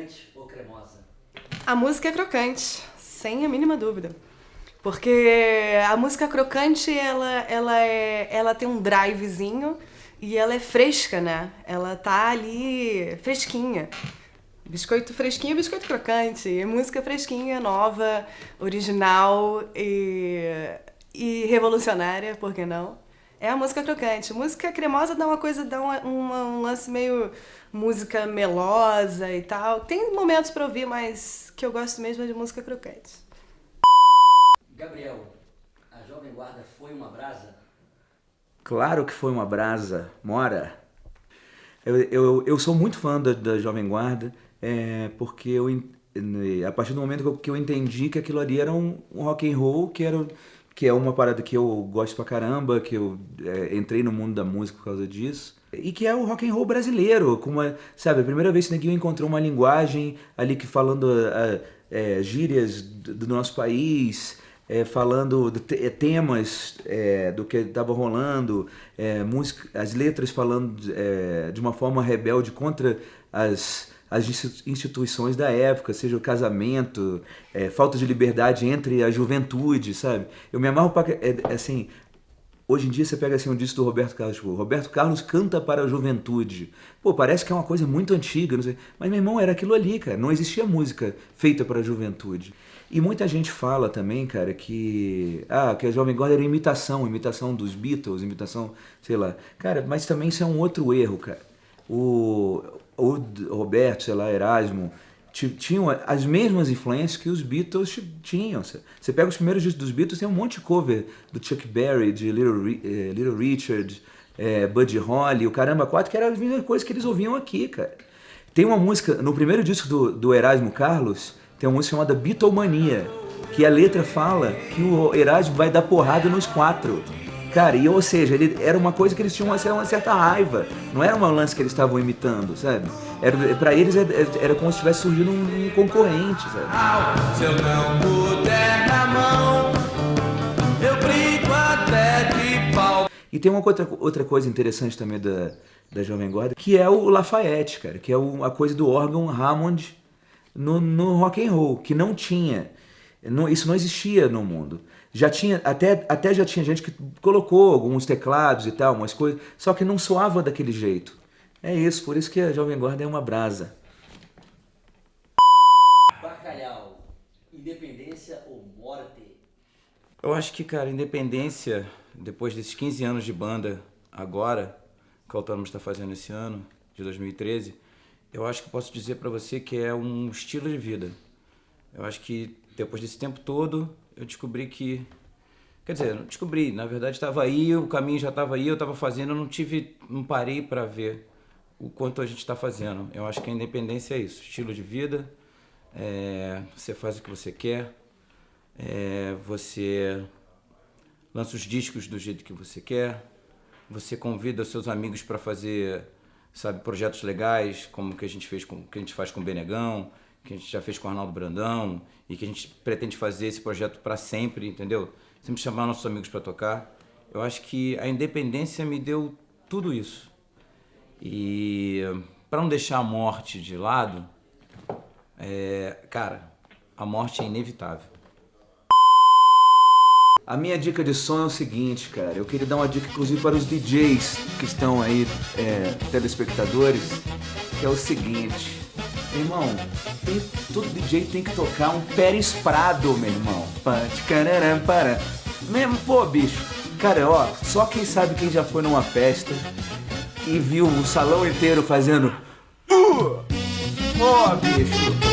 crocante ou cremosa? A música é crocante, sem a mínima dúvida. Porque a música crocante, ela tem um drivezinho e ela é fresca, né? Ela tá ali fresquinha. Biscoito fresquinho, biscoito crocante. E música fresquinha, nova, original e revolucionária, por que não? É a música crocante. Música cremosa dá uma coisa, dá um lance meio música melosa e tal. Tem momentos pra ouvir, mas que eu gosto mesmo é de música crocante. Gabriel, a Jovem Guarda foi uma brasa? Claro que foi uma brasa, Mora. Eu sou muito fã da Jovem Guarda, porque a partir do momento que eu entendi que aquilo ali era um rock and roll, que é uma parada que eu gosto pra caramba, que eu entrei no mundo da música por causa disso, e que é o rock and roll brasileiro, sabe, a primeira vez que Neguinho encontrou uma linguagem ali que falando gírias do nosso país, falando de temas do que estava rolando, as letras falando de uma forma rebelde contra as instituições da época, seja o casamento, falta de liberdade entre a juventude, sabe? Eu me amarro pra... assim, hoje em dia você pega assim um disco do Roberto Carlos, tipo, Roberto Carlos canta para a juventude. Pô, parece que é uma coisa muito antiga, não sei. Mas, meu irmão, era aquilo ali, cara. Não existia música feita para a juventude. E muita gente fala também, cara, que a Jovem Guarda era imitação dos Beatles, imitação, sei lá. Cara, mas também isso é um outro erro, cara. O Roberto, sei lá, Erasmo, tinham as mesmas influências que os Beatles tinham. Você pega os primeiros discos dos Beatles, tem um monte de cover do Chuck Berry, de Little Richard, Buddy Holly, o Caramba 4, que era a mesma coisa que eles ouviam aqui, cara. Tem uma música, no primeiro disco do Erasmo Carlos, tem uma música chamada Beatlemania, que a letra fala que o Erasmo vai dar porrada nos quatro. Cara, ou seja, era uma coisa que eles tinham uma certa raiva. Não era um lance que eles estavam imitando, sabe? Pra eles era como se tivesse surgido um concorrente, sabe? Se eu não puder na mão, eu brinco até de pau. E tem uma outra coisa interessante também da Jovem Guarda, que é o Lafayette, cara, que é a coisa do órgão Hammond no rock and roll, que não tinha. Isso não existia no mundo. Já tinha, até já tinha gente que colocou alguns teclados e tal, umas coisas, só que não soava daquele jeito. É isso, por isso que a Jovem Guarda é uma brasa. Bacalhau, independência ou morte? Eu acho que, cara, independência, depois desses 15 anos de banda, agora, que o Autônomo está fazendo esse ano, de 2013, eu acho que posso dizer pra você que é um estilo de vida. Eu acho que depois desse tempo todo, eu descobri que... Quer dizer, não descobri, na verdade estava aí, o caminho já estava aí, eu estava fazendo, eu não parei para ver o quanto a gente está fazendo. Eu acho que a independência é isso, estilo de vida, você faz o que você quer, você lança os discos do jeito que você quer, você convida os seus amigos para fazer, sabe, projetos legais, como que a gente faz com o Benegão, que a gente já fez com o Arnaldo Brandão e que a gente pretende fazer esse projeto para sempre, entendeu? Sempre chamar nossos amigos para tocar. Eu acho que a independência me deu tudo isso. E para não deixar a morte de lado, cara, a morte é inevitável. A minha dica de som é o seguinte, cara, eu queria dar uma dica inclusive para os DJs que estão aí, telespectadores, que é o seguinte, meu irmão, todo DJ tem que tocar um Pérez Prado, meu irmão. Mesmo, pô, bicho, cara, ó, só quem sabe quem já foi numa festa e viu o salão inteiro fazendo, ó, bicho.